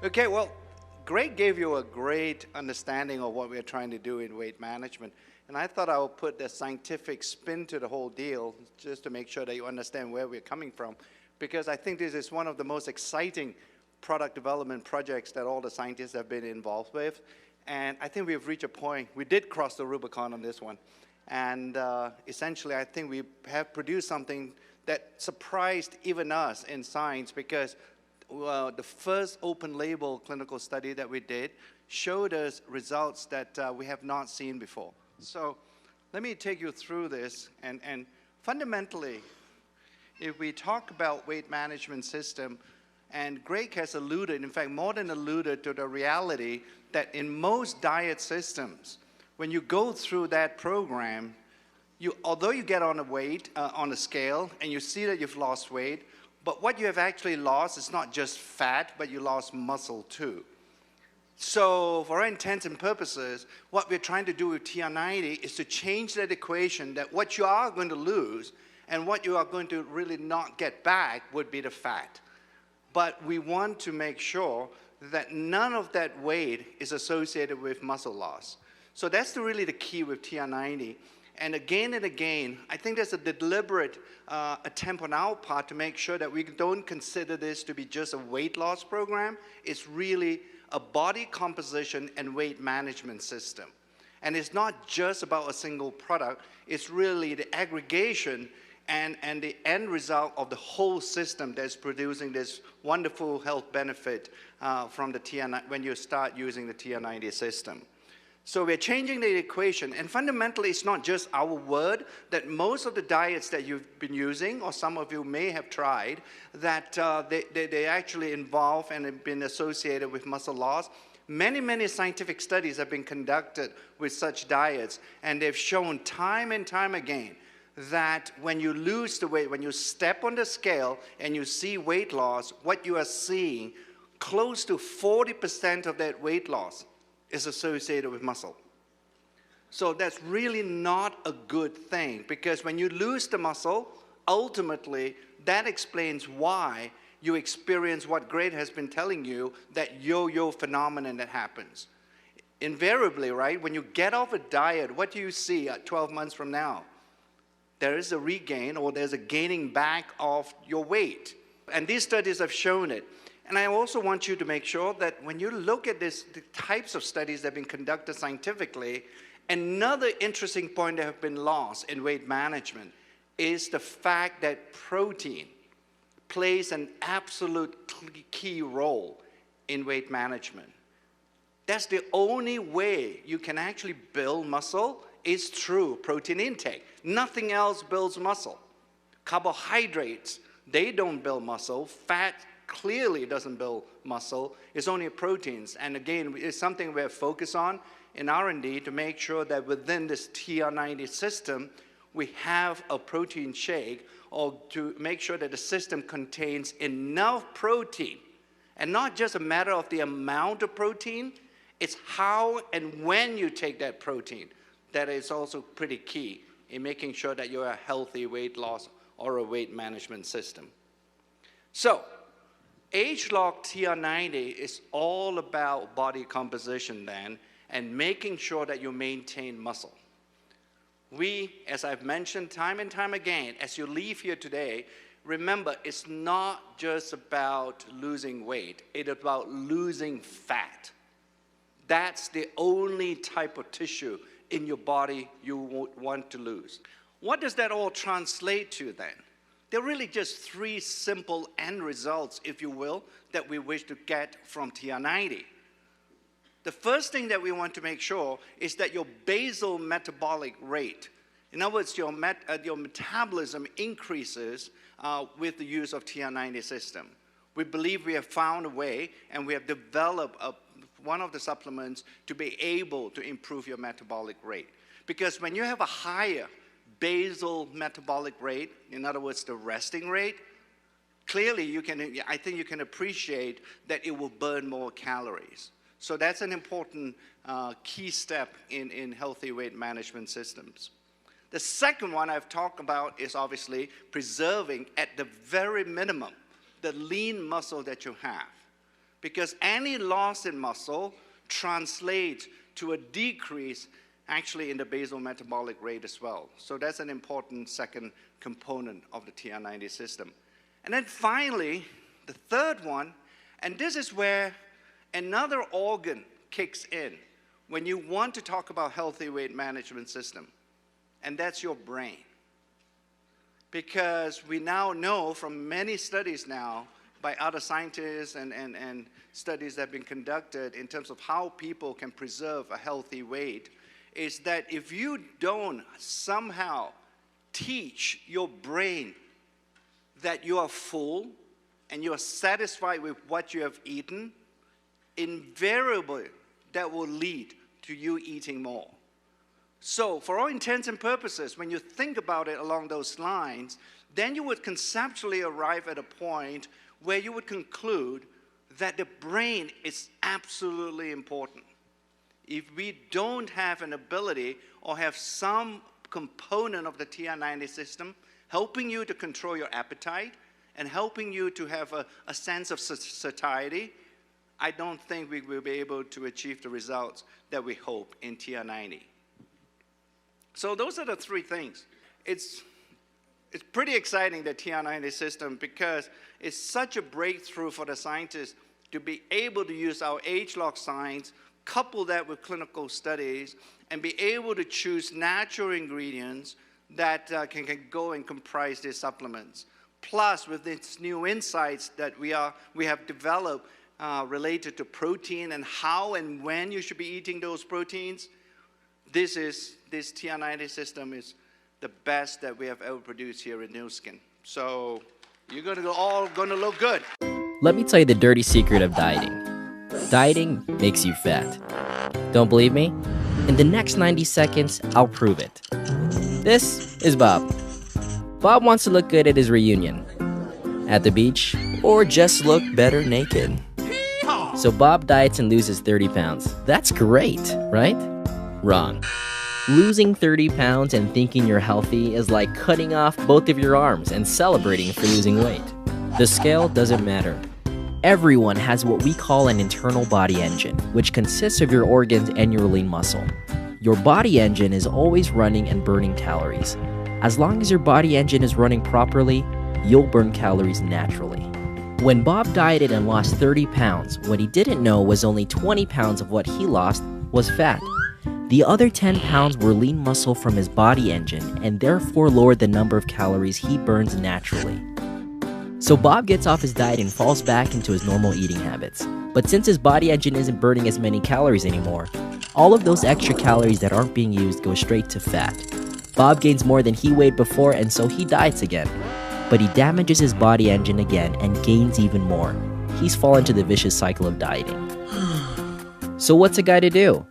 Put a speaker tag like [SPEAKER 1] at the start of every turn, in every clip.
[SPEAKER 1] Okay, well, Greg gave you a great understanding of what we're trying to do in weight management. And I thought I would put the scientific spin to the whole deal just to make sure that you understand where we're coming from. Because I think this is one of the most exciting product development projects that all the scientists have been involved with. And I think we've reached a point, we did cross the Rubicon on this one. And essentially, I think we have produced something that surprised even us in science, because the first open label clinical study that we did showed us results that we have not seen before. So let me take you through this. And fundamentally, if we talk about weight management system, and Greg has alluded, in fact, more than alluded to the reality that in most diet systems, when you go through that program, although you get on a weight, on a scale, and you see that you've lost weight, but what you have actually lost is not just fat, but you lost muscle too. So for all intents and purposes, what we're trying to do with TR90 is to change that equation, that what you are going to lose and what you are going to really not get back would be the fat. But we want to make sure that none of that weight is associated with muscle loss. So that's really the key with TR90. And again, I think there's a deliberate attempt on our part to make sure that we don't consider this to be just a weight loss program. It's really a body composition and weight management system. And it's not just about a single product. It's really the aggregation and the end result of the whole system that's producing this wonderful health benefit from the TR90 when you start using the TR90 system. So we're changing the equation, and fundamentally it's not just our word, that most of the diets that you've been using, or some of you may have tried, that they actually involve and have been associated with muscle loss. Many scientific studies have been conducted with such diets, and they've shown time and time again that when you lose the weight, when you step on the scale and you see weight loss, what you are seeing, close to 40% of that weight loss is associated with muscle. So that's really not a good thing, because when you lose the muscle, ultimately that explains why you experience what Greg has been telling you, that yo-yo phenomenon that happens. Invariably, right, when you get off a diet, what do you see at 12 months from now? There is a regain, or there's a gaining back of your weight. And these studies have shown it. And I also want you to make sure that when you look at the types of studies that have been conducted scientifically, another interesting point that have been lost in weight management is the fact that protein plays an absolute key role in weight management. That's the only way you can actually build muscle is through protein intake. Nothing else builds muscle. Carbohydrates, they don't build muscle. Fat clearly doesn't build muscle. It's only proteins. And again, it's something we're focused on in R&D to make sure that within this TR90 system, we have a protein shake, or to make sure that the system contains enough protein. And not just a matter of the amount of protein, it's how and when you take that protein that is also pretty key in making sure that you're a healthy weight loss or a weight management system. So, age-locked TR90 is all about body composition then, and making sure that you maintain muscle. We, as I've mentioned time and time again, as you leave here today, remember, it's not just about losing weight, it's about losing fat. That's the only type of tissue in your body you would want to lose. What does that all translate to then? There are really just three simple end results, if you will, that we wish to get from TR90. The first thing that we want to make sure is that your basal metabolic rate, in other words, your metabolism increases with the use of TR90 system. We believe we have found a way, and we have developed one of the supplements to be able to improve your metabolic rate. Because when you have a higher basal metabolic rate, in other words, the resting rate, clearly I think you can appreciate that it will burn more calories. So that's an important key step in healthy weight management systems. The second one I've talked about is obviously preserving at the very minimum the lean muscle that you have. because any loss in muscle translates to a decrease actually in the basal metabolic rate as well. So that's an important second component of the TR90 system. And then finally, the third one, and this is where another organ kicks in when you want to talk about healthy weight management system, and that's your brain. Because we now know from many studies now by other scientists and studies that have been conducted in terms of how people can preserve a healthy weight, is that if you don't somehow teach your brain that you are full and you are satisfied with what you have eaten, invariably that will lead to you eating more. So for all intents and purposes, when you think about it along those lines, then you would conceptually arrive at a point where you would conclude that the brain is absolutely important. If we don't have an ability or have some component of the TR90 system helping you to control your appetite and helping you to have a sense of satiety, I don't think we will be able to achieve the results that we hope in TR90. So those are the three things. It's pretty exciting, the TR90 system, because it's such a breakthrough for the scientists to be able to use our age-log science, couple that with clinical studies, and be able to choose natural ingredients that can go and comprise these supplements. Plus, with these new insights that we have developed related to protein and how and when you should be eating those proteins, this TR90 system is the best that we have ever produced here in Nu Skin. So you're all gonna look good.
[SPEAKER 2] Let me tell you the dirty secret of dieting. Dieting makes you fat. Don't believe me? In the next 90 seconds, I'll prove it. This is Bob. Bob wants to look good at his reunion, at the beach, or just look better naked. So Bob diets and loses 30 pounds. That's great, right? Wrong. Losing 30 pounds and thinking you're healthy is like cutting off both of your arms and celebrating for losing weight. The scale doesn't matter. Everyone has what we call an internal body engine, which consists of your organs and your lean muscle. Your body engine is always running and burning calories. As long as your body engine is running properly, you'll burn calories naturally. When Bob dieted and lost 30 pounds, what he didn't know was only 20 pounds of what he lost was fat. The other 10 pounds were lean muscle from his body engine and therefore lowered the number of calories he burns naturally. So Bob gets off his diet and falls back into his normal eating habits. But since his body engine isn't burning as many calories anymore, all of those extra calories that aren't being used go straight to fat. Bob gains more than he weighed before, and so he diets again. But he damages his body engine again and gains even more. He's fallen into the vicious cycle of dieting. So what's a guy to do?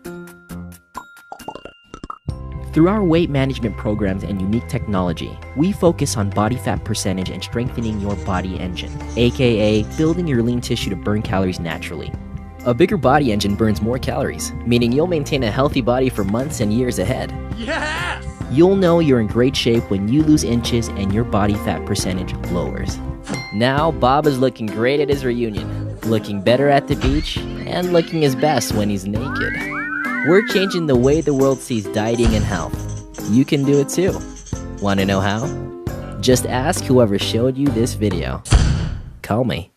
[SPEAKER 2] Through our weight management programs and unique technology, we focus on body fat percentage and strengthening your body engine, aka building your lean tissue to burn calories naturally. A bigger body engine burns more calories, meaning you'll maintain a healthy body for months and years ahead. Yes! You'll know you're in great shape when you lose inches and your body fat percentage lowers. Now, Bob is looking great at his reunion, looking better at the beach, and looking his best when he's naked. We're changing the way the world sees dieting and health. You can do it too. Want to know how? Just ask whoever showed you this video. Call me.